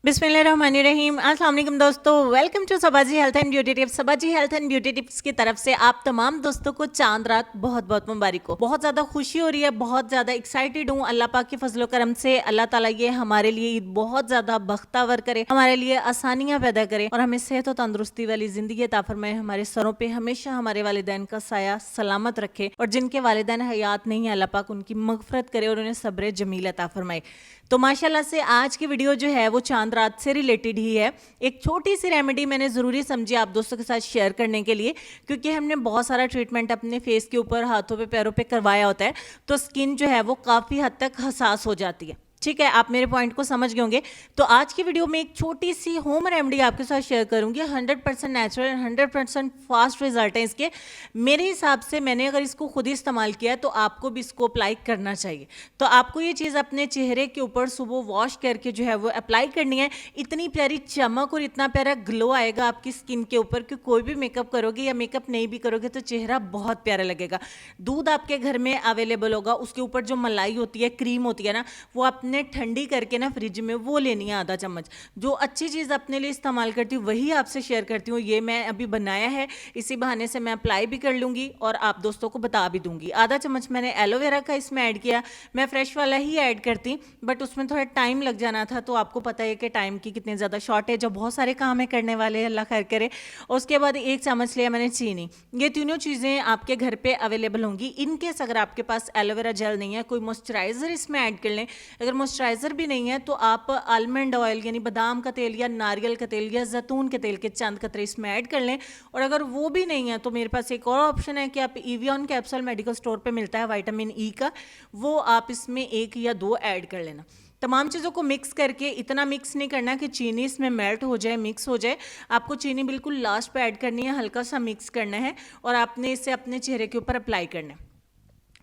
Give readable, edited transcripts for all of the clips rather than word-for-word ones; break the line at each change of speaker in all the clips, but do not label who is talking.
बिस्मिल्लाहिर्रहमानिर्रहीम। अस्सलाम वालेकुम दोस्तों, welcome to Sabaji health and beauty tips. Sabaji health and beauty tips की तरफ से आप तमाम दोस्तों को चांद रात बहुत बहुत मुबारक हो। बहुत ज़्यादा खुशी हो रही है, बहुत ज़्यादा एक्साइटेड हूँ। अल्लाह पाक के फजलो करम से अल्लाह ताला ये हमारे लिए ईद बहुत ज़्यादा बख्तावर करे, हमारे लिए आसानियाँ पैदा करे और हमें सेहत और तंदुरुस्ती वाली ज़िंदगी अता फरमाए। हमारे सरों पर हमेशा हमारे वालिदैन का साया सलामत रखे और जिनके वालिदैन हयात नहीं है अल्लाह पाक उनकी मगफरत करे और उन्हें सब्र जमील अता फरमाए। तो माशाल्लाह से आज की वीडियो जो है वो चांद रात से रिलेटेड ही है। एक छोटी सी रेमेडी मैंने ज़रूरी समझी आप दोस्तों के साथ शेयर करने के लिए, क्योंकि हमने बहुत सारा ट्रीटमेंट अपने फेस के ऊपर, हाथों पे, पैरों पे करवाया होता है, तो स्किन जो है वो काफ़ी हद तक हसास हो जाती है। ठीक है, आप मेरे पॉइंट को समझ गए होंगे। तो आज की वीडियो में एक छोटी सी होम रेमेडी आपके साथ शेयर करूंगी। 100% नेचुरल, 100% फास्ट रिजल्ट है इसके। मेरे हिसाब से मैंने अगर इसको खुद ही इस्तेमाल किया है तो आपको भी इसको अप्लाई करना चाहिए। तो आपको ये चीज़ अपने चेहरे के ऊपर सुबह वॉश करके जो है वो अप्लाई करनी है। इतनी प्यारी चमक और इतना प्यारा ग्लो आएगा आपकी स्किन के ऊपर कि कोई भी मेकअप करोगे या मेकअप नहीं भी करोगे तो चेहरा बहुत प्यारा लगेगा। दूध आपके घर में अवेलेबल होगा, उसके ऊपर जो मलाई होती है, क्रीम होती है ना, वो अपने ठंडी करके ना फ्रिज में वो लेनी है आधा चम्मच। जो अच्छी चीज़ अपने लिए इस्तेमाल करती हूँ वही आपसे शेयर करती हूँ। ये मैं अभी बनाया है, इसी बहाने से मैं अप्लाई भी कर लूँगी और आप दोस्तों को बता भी दूँगी। आधा चम्मच मैंने एलोवेरा का इसमें ऐड किया। मैं फ्रेश वाला ही ऐड करती, बट उसमें थोड़ा टाइम लग जाना था, तो आपको पता है कि टाइम की कितनी ज़्यादा शॉर्टेज है, बहुत सारे काम है करने वाले, अल्लाह खैर करे। उसके बाद 1 चम्मच लिया मैंने चीनी। ये तीनों चीज़ें आपके घर पे अवेलेबल होंगी। इनकेस अगर आपके पास एलोवेरा जेल नहीं है, कोई मॉइस्चराइज़र इसमें ऐड कर लें। अगर मॉइस्चराइज़र भी नहीं है तो आप आलमंड ऑयल यानी बादाम का तेल या नारियल का तेल या जैतून के तेल के चंद कतरे इसमें ऐड कर लें। और अगर वो भी नहीं है तो मेरे पास एक और ऑप्शन है कि आप इवियन कैप्सूल मेडिकल स्टोर पे मिलता है विटामिन ई का, वो आप इसमें 1 या 2 ऐड कर लेना। तमाम चीज़ों को मिक्स करके, इतना मिक्स नहीं करना कि चीनी इसमें मेल्ट हो जाए, मिक्स हो जाए। आपको चीनी बिल्कुल लास्ट पे ऐड करनी है, हल्का सा मिक्स करना है और आपने इसे अपने चेहरे के ऊपर अप्लाई करना है।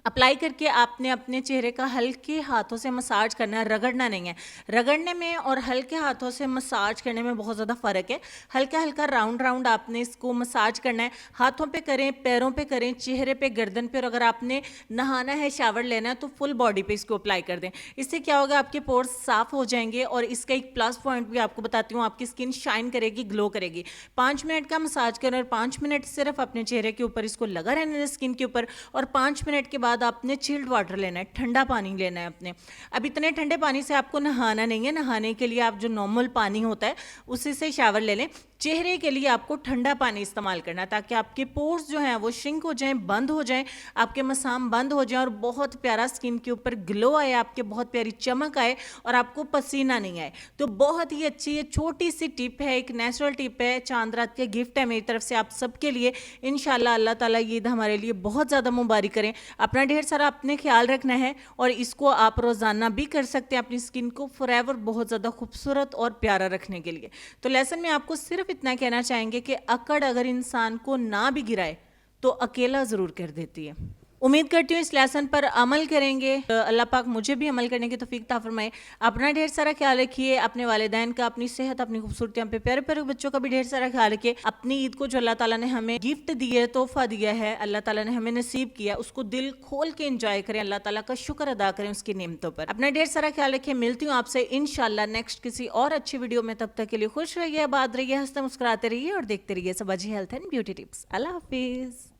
अप्लाई करके आपने अपने चेहरे का हल्के हाथों से मसाज करना है, रगड़ना नहीं है। रगड़ने में और हल्के हाथों से मसाज करने में बहुत ज़्यादा फ़र्क है। हल्का हल्का राउंड राउंड आपने इसको मसाज करना है। हाथों पे करें, पैरों पे करें, चेहरे पे, गर्दन पे, और अगर आपने नहाना है, शावर लेना है तो फुल बॉडी पे इसको अप्लाई कर दें। इससे क्या होगा, आपके पोर्स साफ़ हो जाएंगे और इसका एक प्लस पॉइंट भी आपको बताती हूँ, आपकी स्किन शाइन करेगी, ग्लो करेगी। 5 मिनट का मसाज करें और 5 मिनट सिर्फ अपने चेहरे के ऊपर इसको लगा रहने दें, स्किन के ऊपर। और 5 मिनट के बाद आपने चिल्ड वाटर लेना है, ठंडा पानी लेना है अपने। अब इतने ठंडे पानी से आपको नहाना नहीं है, नहाने के लिए आप जो नॉर्मल पानी होता है उसी से शावर ले लें। चेहरे के लिए आपको ठंडा पानी इस्तेमाल करना है ताकि आपके पोर्स जो हैं वो श्रिंक हो जाएं, बंद हो जाएं, आपके मसाम बंद हो जाएं और बहुत प्यारा स्किन के ऊपर ग्लो आए, आपके बहुत प्यारी चमक आए और आपको पसीना नहीं आए। तो बहुत ही अच्छी ये छोटी सी टिप है, एक नेचुरल टिप है, चांद रात के गिफ्ट है मेरी तरफ से आप सबके लिए। इंशाल्लाह अल्लाह ताला ये ईद हमारे लिए बहुत ज़्यादा मुबारक करें। अपना ढेर सारा अपने ख्याल रखना है और इसको आप रोज़ाना भी कर सकते हैं अपनी स्किन को फॉरएवर बहुत ज़्यादा खूबसूरत और प्यारा रखने के लिए। तो लेसन में आपको सिर्फ इतना कहना चाहेंगे कि अकड़ अगर इंसान को ना भी गिराए तो अकेला ज़रूर कर देती है। उम्मीद करती हूँ इस लेसन पर अमल करेंगे। अल्लाह पाक मुझे भी अमल करने की तौफीक अता फरमाए। अपना ढेर सारा ख्याल रखिए, अपने वालिदैन का, अपनी सेहत, अपनी खूबसूरती, हम पे प्यारे प्यारे बच्चों का भी ढेर सारा ख्याल रखिए। अपनी ईद को जो अल्लाह ताला ने हमें गिफ्ट दिया है, तोहफा दिया है, अल्लाह ताला ने हमें नसीब किया, उसको दिल खोल के एंजॉय करें, अल्लाह ताला का शुक्र अदा करें उसकी नेमतों पर। अपना ढेर सारा ख्याल रखिए। मिलती हूँ आपसे इंशाल्लाह नेक्स्ट किसी और अच्छी वीडियो में। तब तक के लिए खुश रहिए, आबाद रहिए, हंसते मुस्कुराते रहिए और देखते रहिए सबाजी हेल्थ एंड ब्यूटी टिप्स। अल्लाह हाफिज़।